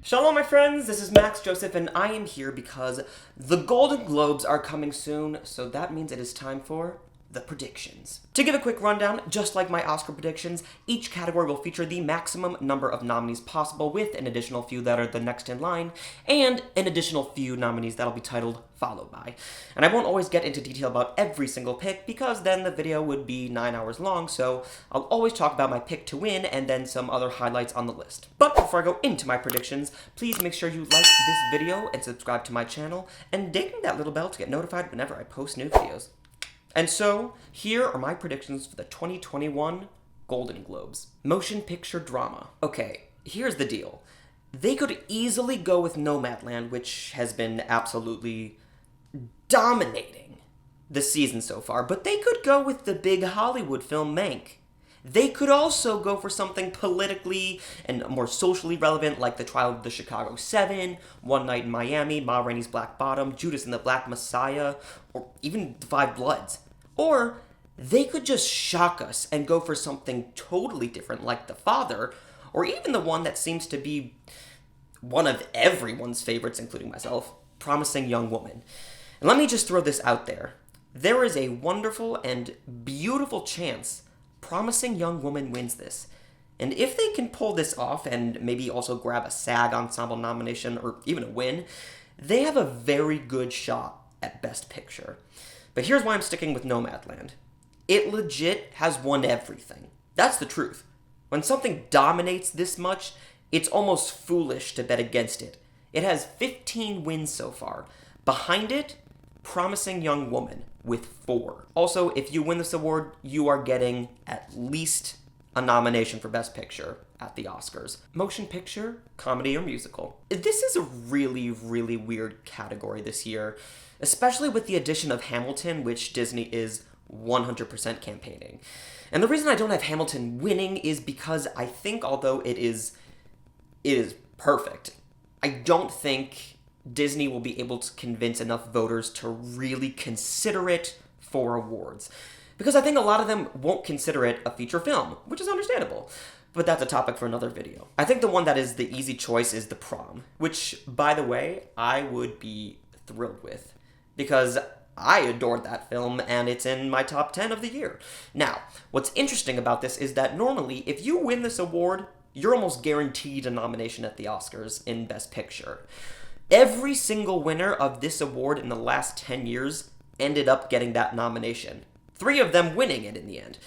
Shalom, my friends, this is Max Joseph, and I am here because the Golden Globes are coming soon, so that means it is time for the predictions. To give a quick rundown, just like my Oscar predictions, each category will feature the maximum number of nominees possible with an additional few that are the next in line, and an additional few nominees that'll be titled followed by. And I won't always get into detail about every single pick because then the video would be 9 hours long, so I'll always talk about my pick to win and then some other highlights on the list. But before I go into my predictions, please make sure you like this video and subscribe to my channel, and ding that little bell to get notified whenever I post new videos. And so, here are my predictions for the 2021 Golden Globes. Motion Picture Drama. Okay, here's the deal. They could easily go with Nomadland, which has been absolutely dominating this season so far, but they could go with the big Hollywood film Mank. They could also go for something politically and more socially relevant like The Trial of the Chicago 7, One Night in Miami, Ma Rainey's Black Bottom, Judas and the Black Messiah, or even The Five Bloods. Or they could just shock us and go for something totally different like The Father, or even the one that seems to be one of everyone's favorites, including myself, Promising Young Woman. And let me just throw this out there. There is a wonderful and beautiful chance Promising Young Woman wins this. And if they can pull this off and maybe also grab a SAG Ensemble nomination or even a win, they have a very good shot at Best Picture. But here's why I'm sticking with Nomadland. It legit has won everything. That's the truth. When something dominates this much, it's almost foolish to bet against it. It has 15 wins so far. Behind it, Promising Young Woman with 4. Also, if you win this award, you are getting at least a nomination for Best Picture at the Oscars. Motion picture, comedy, or musical. This is a really, really weird category this year, especially with the addition of Hamilton, which Disney is 100% campaigning. And the reason I don't have Hamilton winning is because I think although it is perfect, I don't think Disney will be able to convince enough voters to really consider it for awards. Because I think a lot of them won't consider it a feature film, which is understandable. But that's a topic for another video. I think the one that is the easy choice is The Prom, which, by the way, I would be thrilled with. Because I adored that film, and it's in my top 10 of the year. Now, what's interesting about this is that normally, if you win this award, you're almost guaranteed a nomination at the Oscars in Best Picture. Every single winner of this award in the last 10 years ended up getting that nomination. 3 of them winning it in the end.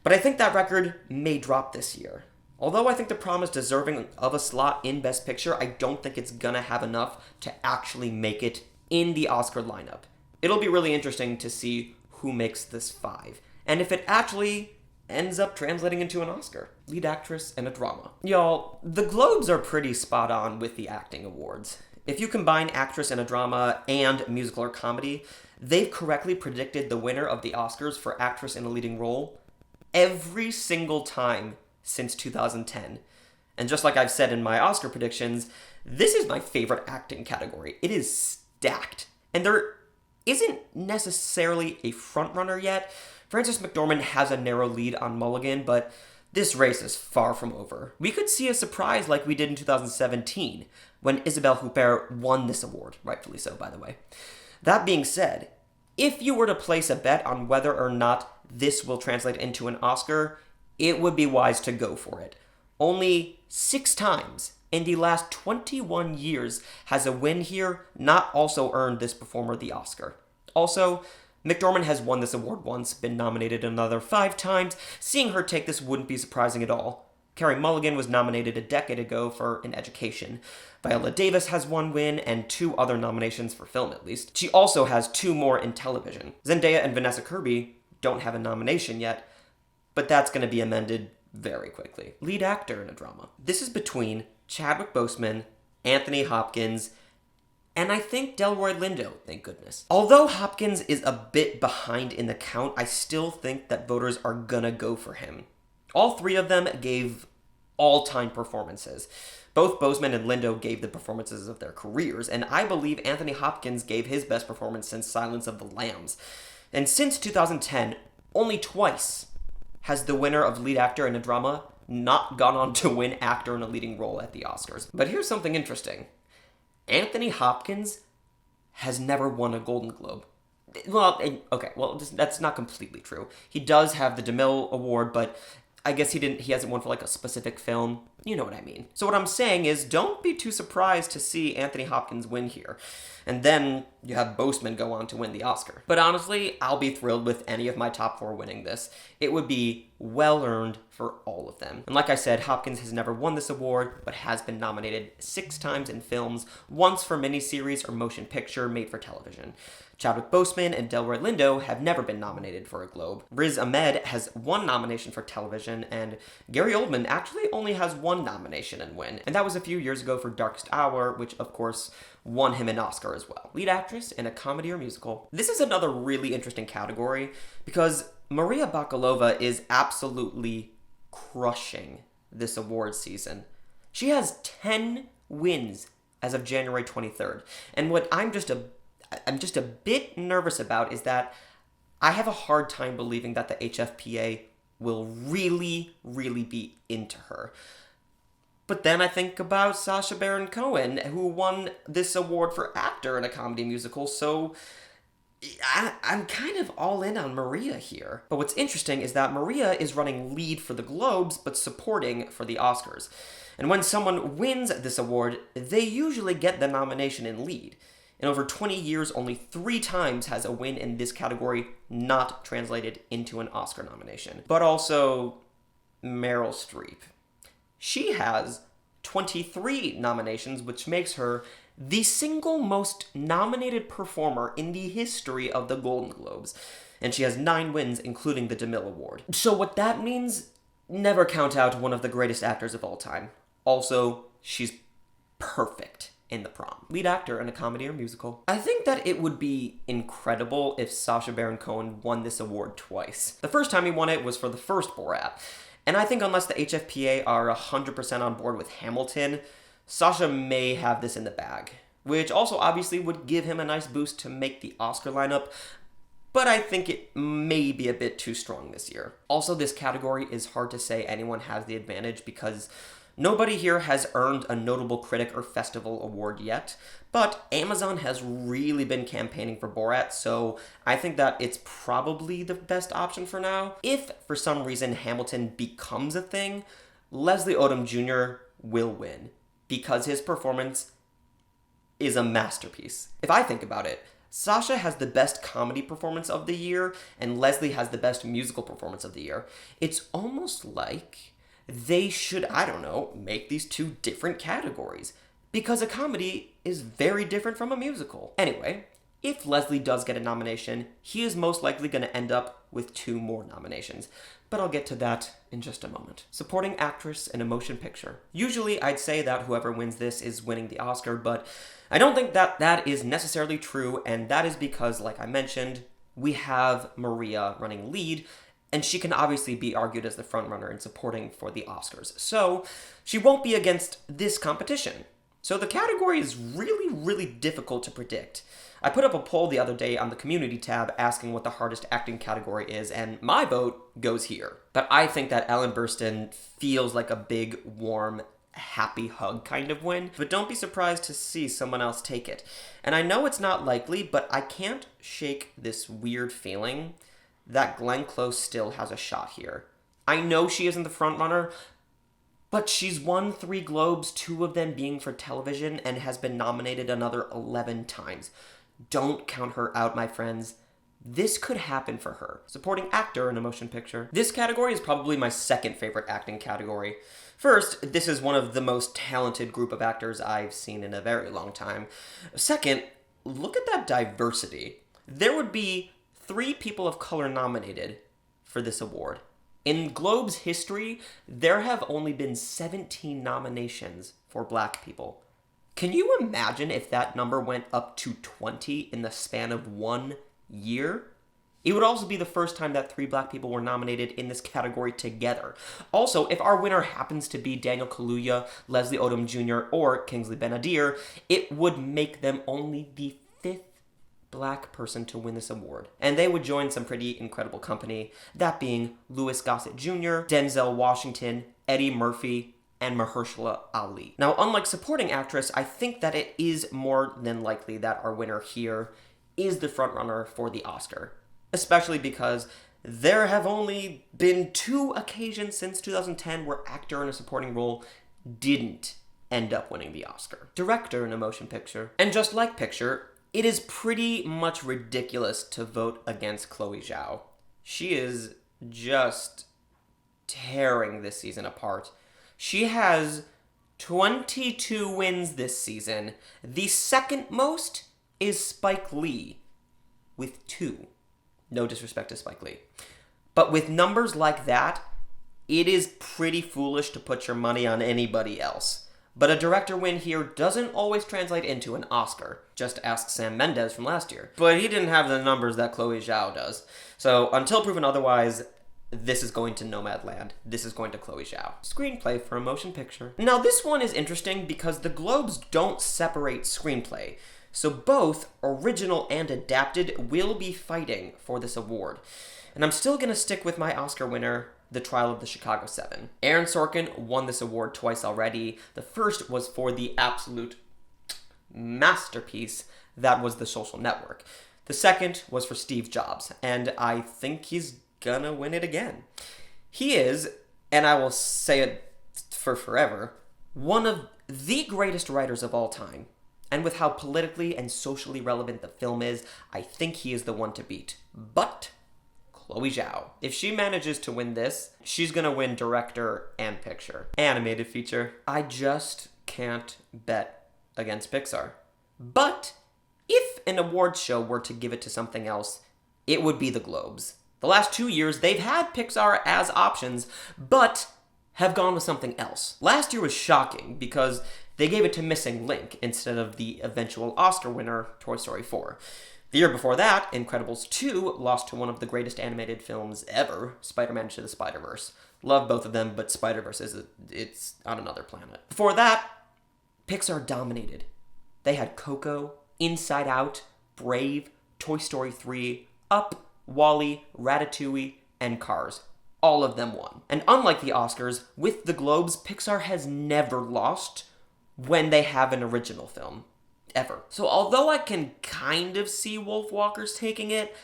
But I think that record may drop this year. Although I think The Prom is deserving of a slot in Best Picture, I don't think it's gonna have enough to actually make it in the Oscar lineup. It'll be really interesting to see who makes this 5. And if it actually ends up translating into an Oscar. Lead actress in a drama. Y'all, the Globes are pretty spot on with the acting awards. If you combine actress in a drama and musical or comedy, they've correctly predicted the winner of the Oscars for actress in a leading role every single time since 2010. And just like I've said in my Oscar predictions, this is my favorite acting category. It is stacked. And there isn't necessarily a frontrunner yet. Frances McDormand has a narrow lead on Mulligan, but this race is far from over. We could see a surprise like we did in 2017, when Isabelle Huppert won this award, rightfully so, by the way. That being said, if you were to place a bet on whether or not this will translate into an Oscar, it would be wise to go for it. Only 6 times in the last 21 years has a win here not also earned this performer the Oscar. Also, McDormand has won this award once, been nominated another 5 times. Seeing her take this wouldn't be surprising at all. Carey Mulligan was nominated a decade ago for An Education. Viola Davis has 1 win and 2 other nominations for film, at least. She also has 2 more in television. Zendaya and Vanessa Kirby don't have a nomination yet, but that's going to be amended very quickly. Lead actor in a drama. This is between Chadwick Boseman, Anthony Hopkins, and I think Delroy Lindo, thank goodness. Although Hopkins is a bit behind in the count, I still think that voters are gonna go for him. All 3 of them gave all-time performances. Both Boseman and Lindo gave the performances of their careers, and I believe Anthony Hopkins gave his best performance since Silence of the Lambs. And since 2010, only twice has the winner of lead actor in a drama not gone on to win actor in a leading role at the Oscars. But here's something interesting. Anthony Hopkins has never won a Golden Globe. Well, okay, well, that's not completely true. He does have the DeMille Award, but I guess he hasn't won for like a specific film. You know what I mean. So what I'm saying is, don't be too surprised to see Anthony Hopkins win here. And then you have Boseman go on to win the Oscar. But honestly, I'll be thrilled with any of my top 4 winning this. It would be well earned for all of them. And like I said, Hopkins has never won this award, but has been nominated 6 times in films, once for miniseries or motion picture made for television. Chadwick Boseman and Delroy Lindo have never been nominated for a Globe. Riz Ahmed has 1 nomination for television, and Gary Oldman actually only has 1 nomination and win. And that was a few years ago for Darkest Hour, which of course won him an Oscar as well. Lead actress in a comedy or musical. This is another really interesting category because Maria Bakalova is absolutely crushing this award season. She has 10 wins as of January 23rd. And what I'm just a bit nervous about is that I have a hard time believing that the HFPA will really, really be into her. But then I think about Sacha Baron Cohen, who won this award for actor in a comedy musical, so I'm kind of all in on Maria here. But what's interesting is that Maria is running lead for the Globes, but supporting for the Oscars. And when someone wins this award, they usually get the nomination in lead. In over 20 years, only 3 times has a win in this category not translated into an Oscar nomination. But also, Meryl Streep. She has 23 nominations, which makes her the single most nominated performer in the history of the Golden Globes. And she has 9 wins, including the DeMille Award. So what that means, never count out one of the greatest actors of all time. Also, she's perfect in the prom. Lead actor in a comedy or musical. I think that it would be incredible if Sacha Baron Cohen won this award twice. The first time he won it was for the first Borat. And I think unless the HFPA are 100% on board with Hamilton, Sacha may have this in the bag. Which also obviously would give him a nice boost to make the Oscar lineup, but I think it may be a bit too strong this year. Also, this category is hard to say anyone has the advantage because nobody here has earned a notable critic or festival award yet, but Amazon has really been campaigning for Borat, so I think that it's probably the best option for now. If, for some reason, Hamilton becomes a thing, Leslie Odom Jr. will win, because his performance is a masterpiece. If I think about it, Sacha has the best comedy performance of the year, and Leslie has the best musical performance of the year. It's almost like they should, I don't know, make these 2 different categories, because a comedy is very different from a musical. Anyway, if Leslie does get a nomination, he is most likely going to end up with 2 more nominations, but I'll get to that in just a moment. Supporting actress in a motion picture. Usually I'd say that whoever wins this is winning the Oscar, but I don't think that is necessarily true, and that is because, like I mentioned, we have Maria running lead, and she can obviously be argued as the frontrunner in supporting for the Oscars. So she won't be against this competition. So the category is really, really difficult to predict. I put up a poll the other day on the community tab asking what the hardest acting category is, and my vote goes here. But I think that Ellen Burstyn feels like a big, warm, happy hug kind of win, but don't be surprised to see someone else take it. And I know it's not likely, but I can't shake this weird feeling that Glenn Close still has a shot here. I know she isn't the frontrunner, but she's won 3 Globes, 2 of them being for television, and has been nominated another 11 times. Don't count her out, my friends. This could happen for her. Supporting actor in a motion picture. This category is probably my second favorite acting category. First, this is one of the most talented group of actors I've seen in a very long time. Second, look at that diversity. There would be 3 people of color nominated for this award. In Globe's history, there have only been 17 nominations for Black people. Can you imagine if that number went up to 20 in the span of 1 year? It would also be the first time that 3 Black people were nominated in this category together. Also, if our winner happens to be Daniel Kaluuya, Leslie Odom Jr., or Kingsley Ben-Adir, it would make them only the 5th Black person to win this award. And they would join some pretty incredible company, that being Louis Gossett Jr., Denzel Washington, Eddie Murphy and Mahershala Ali. Now, unlike supporting actress, I think that it is more than likely that our winner here is the frontrunner for the Oscar, especially because there have only been 2 occasions since 2010 where actor in a supporting role didn't end up winning the Oscar. Director in a motion picture. And just like picture, it is pretty much ridiculous to vote against Chloe Zhao. She is just tearing this season apart. She has 22 wins this season. The second most is Spike Lee with 2. No disrespect to Spike Lee. But with numbers like that, it is pretty foolish to put your money on anybody else. But a director win here doesn't always translate into an Oscar. Just ask Sam Mendes from last year. But he didn't have the numbers that Chloe Zhao does. So until proven otherwise, this is going to Nomadland. This is going to Chloe Zhao. Screenplay for a motion picture. Now this one is interesting because the Globes don't separate screenplay. So both original and adapted will be fighting for this award. And I'm still going to stick with my Oscar winner, The Trial of the Chicago 7. Aaron Sorkin won this award twice already. The first was for the absolute masterpiece that was The Social Network. The second was for Steve Jobs, and I think he's gonna win it again. He is, and I will say it for forever, one of the greatest writers of all time. And with how politically and socially relevant the film is, I think he is the one to beat. But Chloe Zhao, if she manages to win this, she's gonna win director and picture. Animated feature. I just can't bet against Pixar. But if an awards show were to give it to something else, it would be the Globes. The last 2 years, they've had Pixar as options, but have gone with something else. Last year was shocking because they gave it to Missing Link instead of the eventual Oscar winner, Toy Story 4. The year before that, Incredibles 2 lost to one of the greatest animated films ever, Spider-Man Into the Spider-Verse. Love both of them, but Spider-Verse it's on another planet. Before that, Pixar dominated. They had Coco, Inside Out, Brave, Toy Story 3, Up, WALL-E, Ratatouille, and Cars. All of them won. And unlike the Oscars, with the Globes, Pixar has never lost when they have an original film. Ever. So although I can kind of see Wolf Walkers taking it,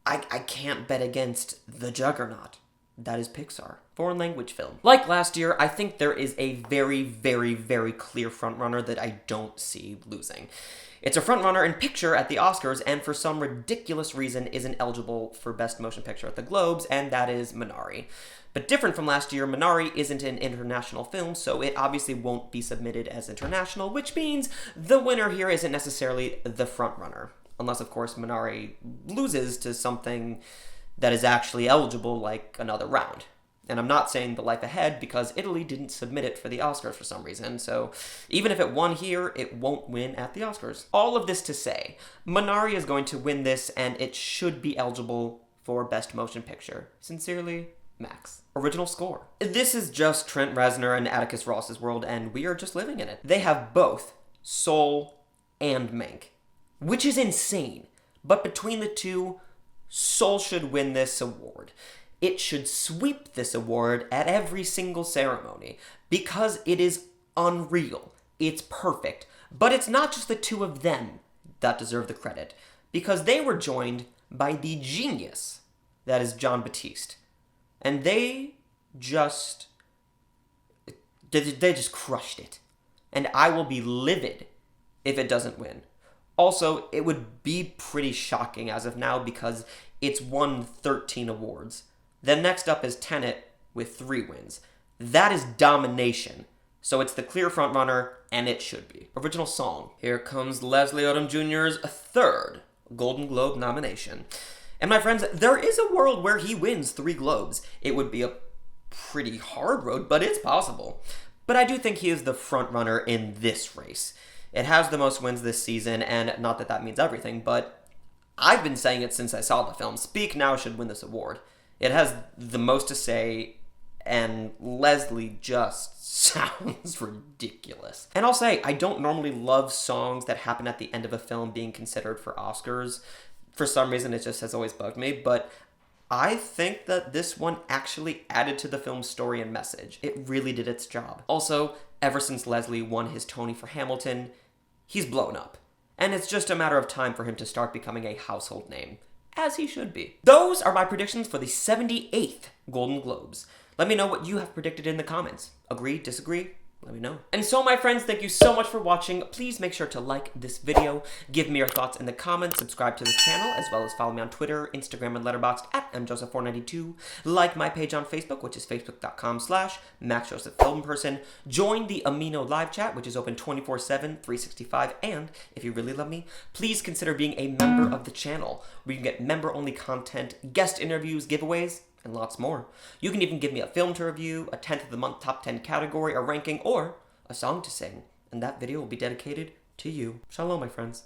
I can't bet against the juggernaut. That is Pixar. Foreign language film. Like last year, I think there is a very, very, very clear frontrunner that I don't see losing. It's a frontrunner in picture at the Oscars, and for some ridiculous reason isn't eligible for Best Motion Picture at the Globes, and that is Minari. But different from last year, Minari isn't an international film, so it obviously won't be submitted as international, which means the winner here isn't necessarily the frontrunner. Unless, of course, Minari loses to something that is actually eligible, like another round. And I'm not saying The Life Ahead because Italy didn't submit it for the Oscars for some reason, so even if it won here, it won't win at the Oscars. All of this to say, Minari is going to win this, and it should be eligible for Best Motion Picture. Sincerely, Max. Original score. This is just Trent Reznor and Atticus Ross's world, and we are just living in it. They have both Soul and Mank, which is insane. But between the two, Soul should win this award. It should sweep this award at every single ceremony because it is unreal. It's perfect. But it's not just the two of them that deserve the credit, because they were joined by the genius that is Jon Batiste. And they just crushed it. And I will be livid if it doesn't win. Also, it would be pretty shocking as of now because it's won 13 awards. Then next up is Tenet with 3 wins. That is domination. So it's the clear frontrunner, and it should be. Original song. Here comes Leslie Odom Jr.'s 3rd Golden Globe nomination. And my friends, there is a world where he wins 3 Globes. It would be a pretty hard road, but it's possible. But I do think he is the frontrunner in this race. It has the most wins this season, and not that that means everything, but I've been saying it since I saw the film. Speak Now should win this award. It has the most to say, and Leslie just sounds ridiculous. And I'll say, I don't normally love songs that happen at the end of a film being considered for Oscars. For some reason, it just has always bugged me, but I think that this one actually added to the film's story and message. It really did its job. Also, ever since Leslie won his Tony for Hamilton, he's blown up. And it's just a matter of time for him to start becoming a household name. As he should be. Those are my predictions for the 78th Golden Globes. Let me know what you have predicted in the comments. Agree, disagree? Let me know. And so, my friends, thank you so much for watching. Please make sure to like this video, give me your thoughts in the comments, subscribe to this channel, as well as follow me on Twitter, Instagram, and Letterboxd at mjoseph492. Like my page on Facebook, which is facebook.com/MaxJosephFilmPerson. Join the Amino live chat, which is open 24/7, 365. And if you really love me, please consider being a member of the channel, where you can get member-only content, guest interviews, giveaways, and lots more. You can even give me a film to review, a 10th of the month top 10 category, a ranking, or a song to sing. And that video will be dedicated to you. Shalom, my friends.